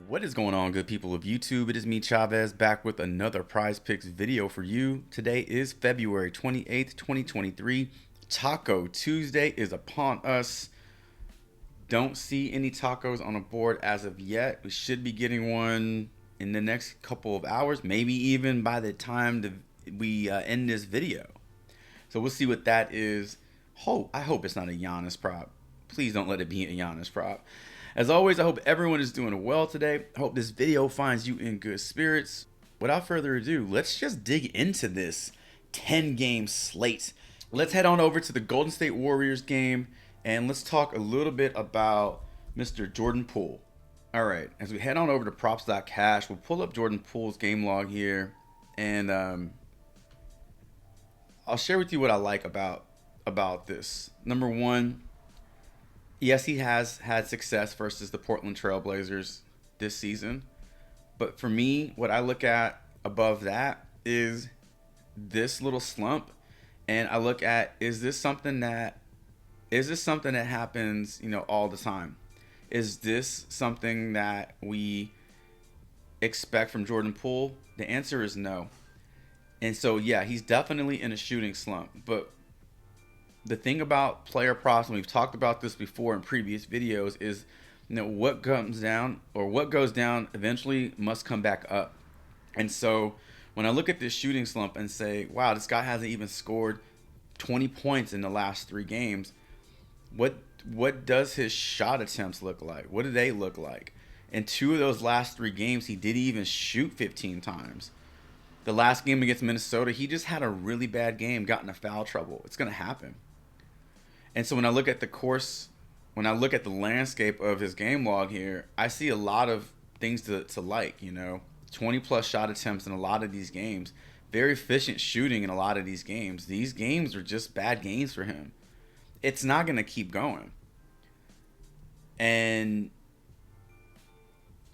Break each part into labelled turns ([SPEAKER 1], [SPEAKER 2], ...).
[SPEAKER 1] What is going on, good people of YouTube? It is me, Chavez, back with another Prize Picks video for you. Today is February 28th, 2023. Taco Tuesday is upon us. Don't see any tacos on the board as of yet. We should be getting one in the next couple of hours, maybe even by the time we end this video. So we'll see what that is. I hope it's not a Giannis prop. Please don't let it be a Giannis prop. As always, I hope everyone is doing well today. I hope this video finds you in good spirits. Without further ado, let's just dig into this 10-game slate. Let's head on over to the Golden State Warriors game, and let's talk a little bit about Mr. Jordan Poole. All right, as we head on over to props.cash, we'll pull up Jordan Poole's game log here, and I'll share with you what I like about this. Number one, yes, he has had success versus the Portland Trailblazers this season. But for me, what I look at above that is this little slump. And I look at, is this something that happens, all the time? Is this something that we expect from Jordan Poole? The answer is no. And so, yeah, he's definitely in a shooting slump. But the thing about player props, and we've talked about this before in previous videos, is what comes down or what goes down eventually must come back up. And so when I look at this shooting slump and say, wow, this guy hasn't even scored 20 points in the last 3 games, what does his shot attempts look like? What do they look like? In 2 of those last 3 games, he didn't even shoot 15 times. The last game against Minnesota, he just had a really bad game, got into foul trouble. It's going to happen. And so when I look at the landscape of his game log here, I see a lot of things to like, 20 plus shot attempts in a lot of these games, very efficient shooting in a lot of these games. These games are just bad games for him. It's not going to keep going. And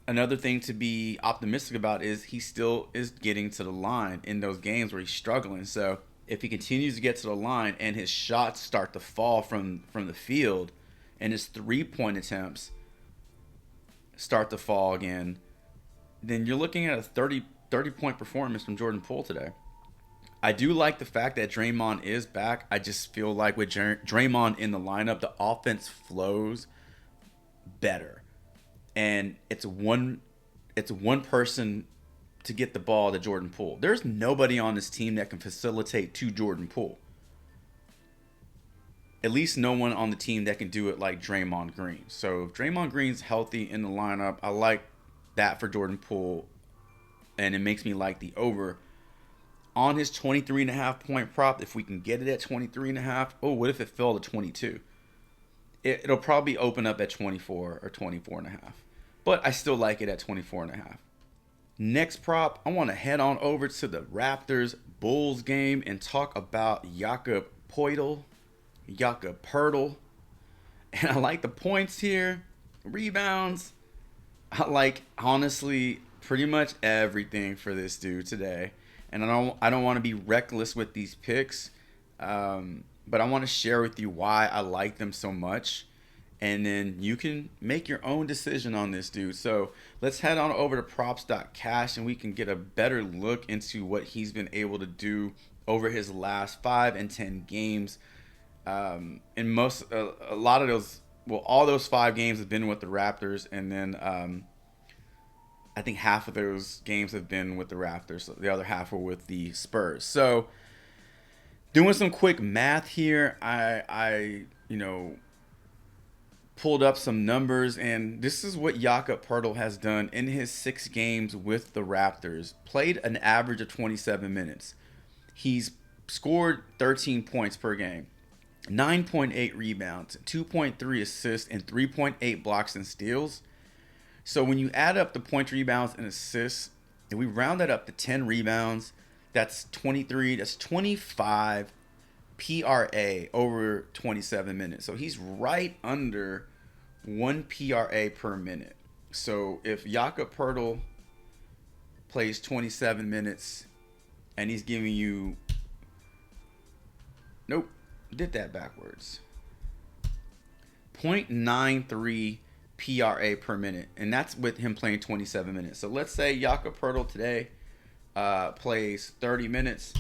[SPEAKER 1] another thing to be optimistic about is he still is getting to the line in those games where he's struggling. So if he continues to get to the line and his shots start to fall from the field and his 3-point attempts start to fall again, then you're looking at a 30-point performance from Jordan Poole today. I do like the fact that Draymond is back. I just feel like with Draymond in the lineup, the offense flows better. And it's one person to get the ball to Jordan Poole. There's nobody on this team that can facilitate to Jordan Poole. At least no one on the team that can do it like Draymond Green. So if Draymond Green's healthy in the lineup, I like that for Jordan Poole. And it makes me like the over on his 23.5 point prop. If we can get it at 23.5, what if it fell to 22? It'll probably open up at 24 or 24.5. But I still like it at 24.5. Next prop, I want to head on over to the Raptors Bulls game and talk about Jakob Poeltl. And I like the points here, rebounds. I like, honestly, pretty much everything for this dude today. And I don't want to be reckless with these picks, but I want to share with you why I like them so much. And then you can make your own decision on this dude. So let's head on over to props.cash and we can get a better look into what he's been able to do over his last 5 and 10 games. A lot of those, all those 5 games have been with the Raptors. And then I think half of those games have been with the Raptors. So the other half were with the Spurs. So doing some quick math here, I pulled up some numbers, and this is what Jakob Poeltl has done in his 6 games with the Raptors. Played an average of 27 minutes. He's scored 13 points per game, 9.8 rebounds, 2.3 assists, and 3.8 blocks and steals. So when you add up the points, rebounds, and assists, and we round that up to 10 rebounds, that's 23, that's 25 PRA over 27 minutes. So he's right under 1 PRA per minute. So if Jakob Poeltl plays 27 minutes and he's giving you, did that backwards, 0.93 PRA per minute, and that's with him playing 27 minutes. So let's say Jakob Poeltl today plays 30 minutes.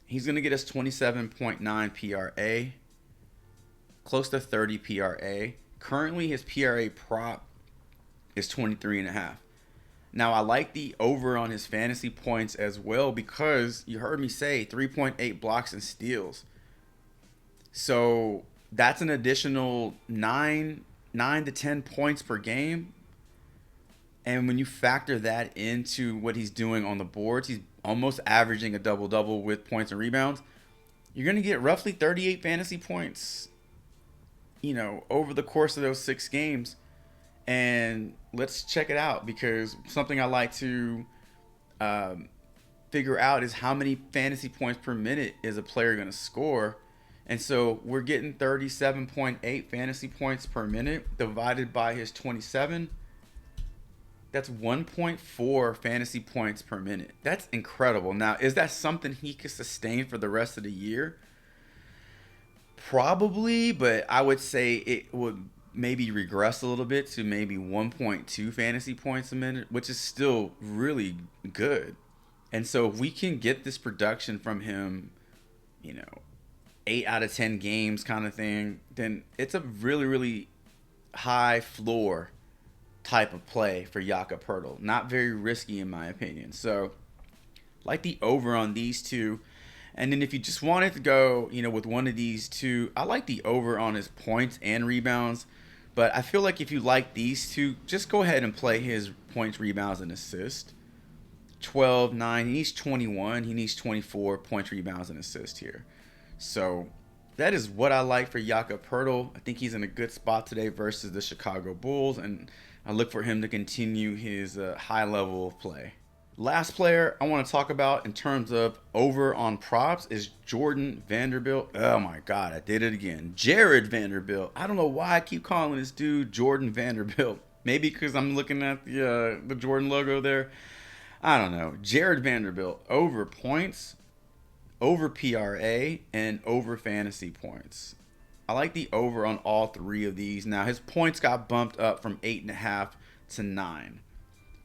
[SPEAKER 1] He's going to get us 27.9 PRA, close to 30 PRA. Currently, his PRA prop is 23.5. Now, I like the over on his fantasy points as well because you heard me say 3.8 blocks and steals. So that's an additional 9 to 10 points per game. And when you factor that into what he's doing on the boards, he's almost averaging a double-double with points and rebounds. You're going to get roughly 38 fantasy points, over the course of those 6 games. And let's check it out, because something I like to figure out is how many fantasy points per minute is a player going to score. And so we're getting 37.8 fantasy points per minute divided by his 27. That's 1.4 fantasy points per minute. That's incredible. Now, is that something he could sustain for the rest of the year? Probably, but I would say it would maybe regress a little bit to maybe 1.2 fantasy points a minute, which is still really good. And so if we can get this production from him, 8 out of 10 games kind of thing, then it's a really, really high floor type of play for Jakob Poeltl. Not very risky in my opinion. So like the over on these two. And then if you just wanted to go, with one of these two, I like the over on his points and rebounds. But I feel like if you like these two, just go ahead and play his points, rebounds, and assists. 12, 9, he needs 21. He needs 24 points, rebounds, and assists here. So that is what I like for Jakob Poeltl. I think he's in a good spot today versus the Chicago Bulls, and I look for him to continue his high level of play. Last player I want to talk about in terms of over on props is Jordan Vanderbilt. Oh my God, I did it again. Jared Vanderbilt. I don't know why I keep calling this dude Jordan Vanderbilt. Maybe because I'm looking at the Jordan logo there. I don't know. Jared Vanderbilt, over points, over PRA, and over fantasy points. I like the over on all 3 of these. Now, his points got bumped up from 8.5 to 9.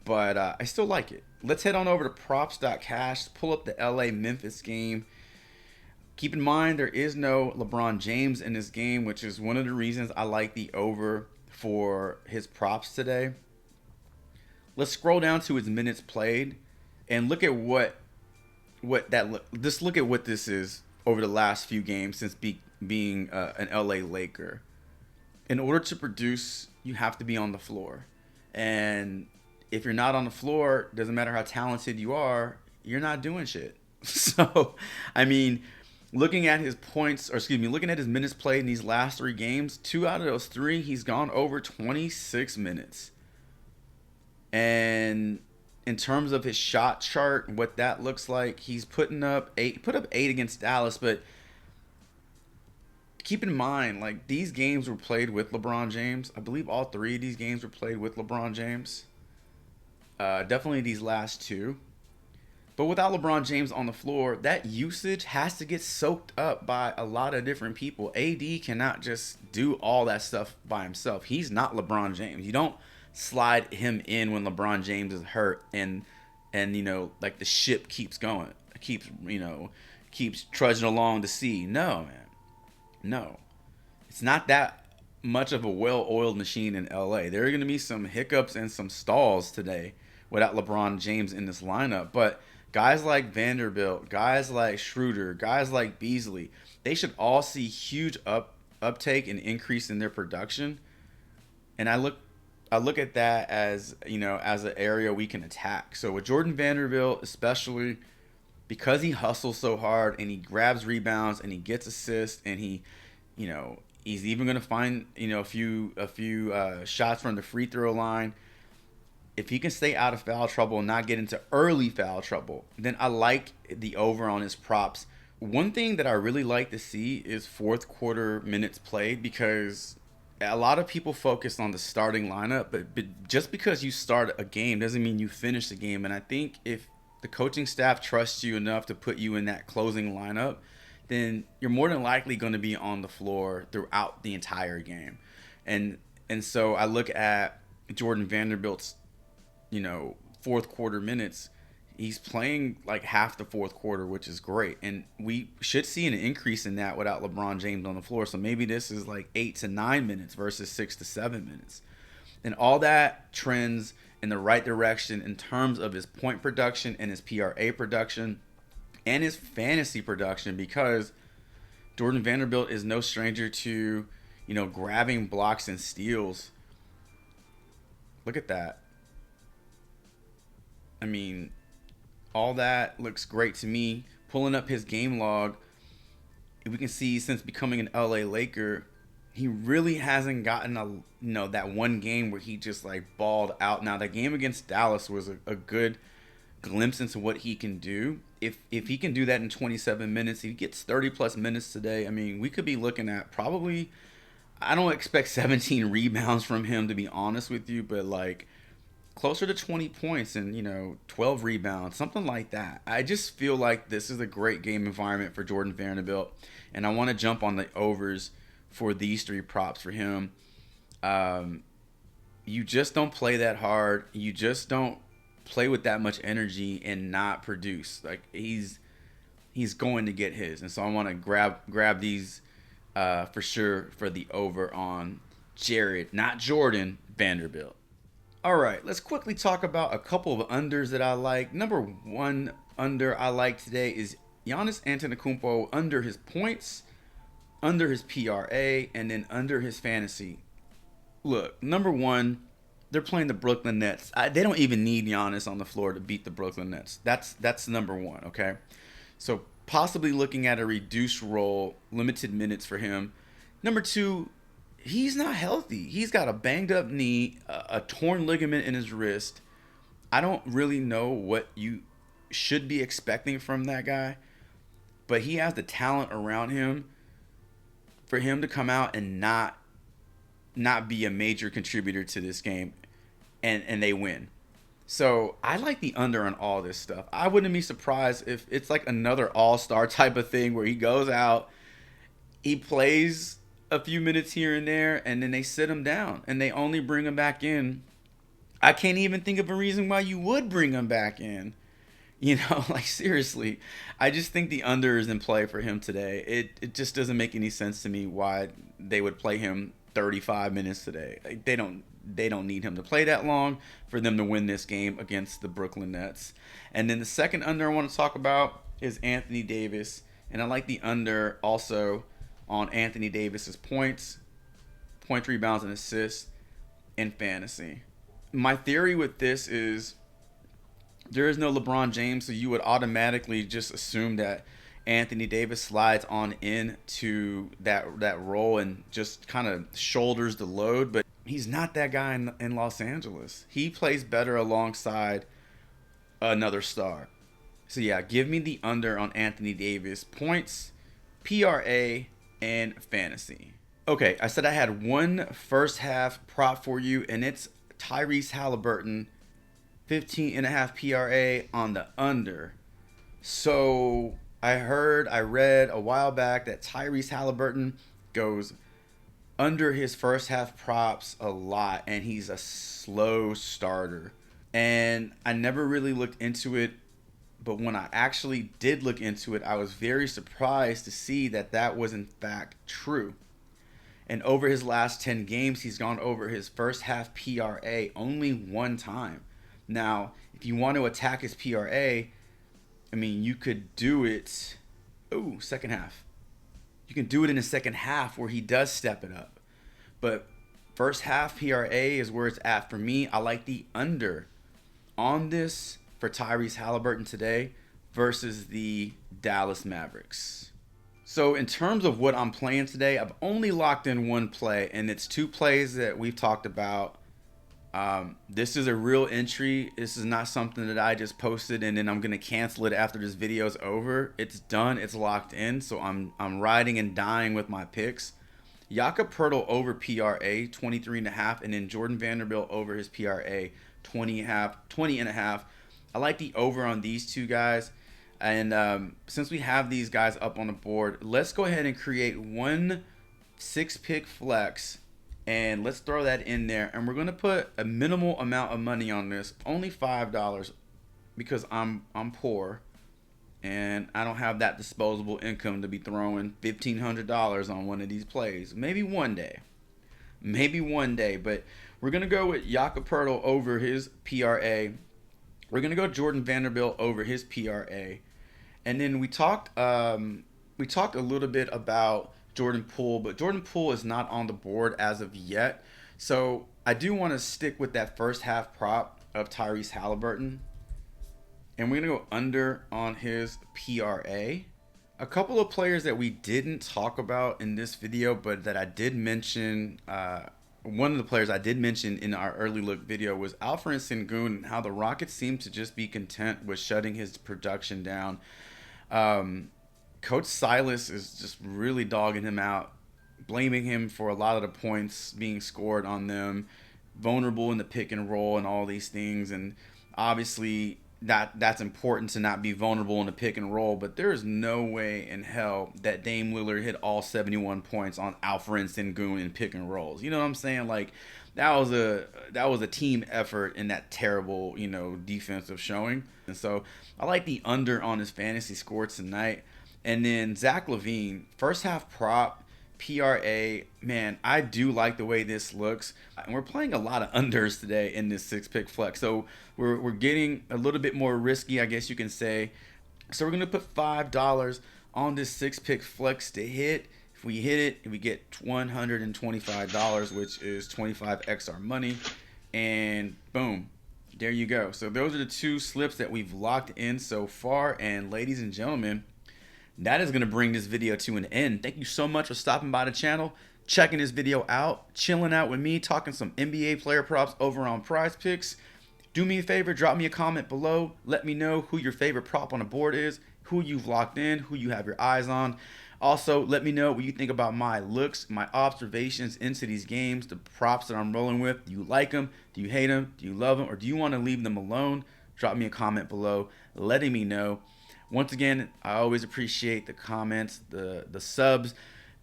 [SPEAKER 1] But I still like it. Let's head on over to props.cash, pull up the LA-Memphis game. Keep in mind, there is no LeBron James in this game, which is one of the reasons I like the over for his props today. Let's scroll down to his minutes played and look at just look at what this is over the last few games since being an LA Laker. In order to produce, you have to be on the floor. And if you're not on the floor, doesn't matter how talented you are, you're not doing shit. So, I mean, looking at his minutes played in these last 3 games, 2 out of those 3, he's gone over 26 minutes. And in terms of his shot chart, what that looks like, he's put up 8 against Dallas, but keep in mind, like, these games were played with LeBron James. I believe all 3 of these games were played with LeBron James. Definitely these last 2. But without LeBron James on the floor, that usage has to get soaked up by a lot of different people. AD cannot just do all that stuff by himself. He's not LeBron James. You don't slide him in when LeBron James is hurt and like the ship keeps going. Keeps trudging along the sea. No, man. No. It's not that much of a well-oiled machine in LA. There are going to be some hiccups and some stalls today without LeBron James in this lineup. But guys like Vanderbilt, guys like Schroeder, guys like Beasley, they should all see huge uptake and increase in their production. And I look at that as an area we can attack. So with Jordan Vanderbilt, especially because he hustles so hard and he grabs rebounds and he gets assists and he's even going to find a few shots from the free throw line. If he can stay out of foul trouble and not get into early foul trouble, then I like the over on his props. One thing that I really like to see is fourth quarter minutes played, because a lot of people focus on the starting lineup, but just because you start a game doesn't mean you finish the game. And I think if the coaching staff trusts you enough to put you in that closing lineup, then you're more than likely going to be on the floor throughout the entire game. And And so I look at Jordan Vanderbilt's, fourth quarter minutes. He's playing like half the fourth quarter, which is great. And we should see an increase in that without LeBron James on the floor. So maybe this is like 8 to 9 minutes versus 6 to 7 minutes. And all that trends in the right direction in terms of his point production and his PRA production and his fantasy production, because Jordan Vanderbilt is no stranger to, grabbing blocks and steals. Look at that. I mean, all that looks great to me. Pulling up his game log, we can see since becoming an LA Laker, he really hasn't gotten that one game where he just like balled out. Now the game against Dallas was a good glimpse into what he can do. If he can do that in 27 minutes, he gets 30 plus minutes today. I mean, we could be looking at probably, I don't expect 17 rebounds from him, to be honest with you, but like closer to 20 points and 12 rebounds, something like that. I just feel like this is a great game environment for Jordan Vanderbilt, and I want to jump on the overs for these three props for him. You just don't play that hard. You just don't play with that much energy and not produce. Like he's going to get his, and so I want to grab these for sure for the over on Jared, not Jordan Vanderbilt. All right, let's quickly talk about a couple of unders that I like. Number one under I like today is Giannis Antetokounmpo under his points, under his PRA, and then under his fantasy. Look, number one, they're playing the Brooklyn Nets. They don't even need Giannis on the floor to beat the Brooklyn Nets. That's number one, okay? So possibly looking at a reduced role, limited minutes for him. Number two, he's not healthy. He's got a banged up knee, a torn ligament in his wrist. I don't really know what you should be expecting from that guy, but he has the talent around him for him to come out and not be a major contributor to this game, and they win. So I like the under on all this stuff. I wouldn't be surprised if it's like another all-star type of thing where he goes out, he plays a few minutes here and there, and then they sit him down and they only bring him back in. I can't even think of a reason why you would bring him back in. Like seriously, I just think the under is in play for him today. It just doesn't make any sense to me why they would play him 35 minutes today. Like they don't need him to play that long for them to win this game against the Brooklyn Nets. And then the second under I want to talk about is Anthony Davis, and I like the under also on Anthony Davis's points, rebounds, and assists in fantasy. My theory with this is there is no LeBron James, so you would automatically just assume that Anthony Davis slides on into that role and just kind of shoulders the load, but he's not that guy in Los Angeles. He plays better alongside another star. So yeah, give me the under on Anthony Davis points, PRA, and fantasy. Okay, I said I had one first half prop for you, and it's Tyrese Halliburton, 15.5 PRA on the under. So I read a while back that Tyrese Halliburton goes under his first half props a lot, and he's a slow starter. And I never really looked into it, but when I actually did look into it, I was very surprised to see that was in fact true. And over his last 10 games, he's gone over his first half PRA only one time. Now, if you want to attack his PRA, I mean, you could do it. Second half. You can do it in the second half where he does step it up. But first half PRA is where it's at for me. I like the under on this for Tyrese Halliburton today versus the Dallas Mavericks. So in terms of what I'm playing today, I've only locked in one play, and it's two plays that we've talked about. This is a real entry. This is not something that I just posted and then I'm going to cancel it after this video is over. It's done. It's locked in. So I'm riding and dying with my picks. Jakob Poeltl over PRA 23.5, and then Jordan Vanderbilt over his PRA 20.5. I like the over on these two guys. And since we have these guys up on the board, let's go ahead and create one 6-pick flex And let's throw that in there. And we're going to put a minimal amount of money on this, only $5, because I'm poor and I don't have that disposable income to be throwing $1,500 on one of these plays. Maybe one day. Maybe one day. But we're going to go with Jakob Poeltl over his PRA. We're going to go Jordan Vanderbilt over his PRA. And then we talked a little bit about Jordan Poole, but Jordan Poole is not on the board as of yet. So I do want to stick with that first half prop of Tyrese Halliburton. And we're going to go under on his PRA. A couple of players that we didn't talk about in this video, but that I did mention, one of the players I did mention in our early look video was Alperen Sengun, and how the Rockets seem to just be content with shutting his production down. Coach Silas is just really dogging him out, blaming him for a lot of the points being scored on them, vulnerable in the pick and roll and all these things. And obviously that's important to not be vulnerable in the pick and roll, but there is no way in hell that Dame Lillard hit all 71 points on Alperen Sengun in pick and rolls. You know what I'm saying? Like that was a team effort in that terrible, defensive showing. And so I like the under on his fantasy score tonight. And then Zach LaVine, first half prop, PRA, man, I do like the way this looks. And we're playing a lot of unders today in this 6-pick flex. So we're getting a little bit more risky, I guess you can say. So we're going to put $5 on this 6-pick flex to hit. If we hit it, we get $125, which is 25x our money. And boom, there you go. So those are the two slips that we've locked in so far. And ladies and gentlemen, that is going to bring this video to an end. Thank you so much for stopping by the channel, checking this video out, chilling out with me, talking some NBA player props over on Prizepicks. Do me a favor, drop me a comment below. Let me know who your favorite prop on the board is, who you've locked in, who you have your eyes on. Also, let me know what you think about my looks, my observations into these games, the props that I'm rolling with. Do you like them? Do you hate them? Do you love them? Or do you want to leave them alone? Drop me a comment below letting me know. Once again, I always appreciate the comments, the subs,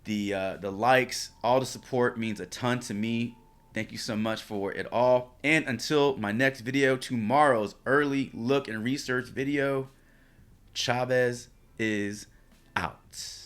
[SPEAKER 1] the likes. All the support means a ton to me. Thank you so much for it all. And until my next video, tomorrow's early look and research video, Chavez is out.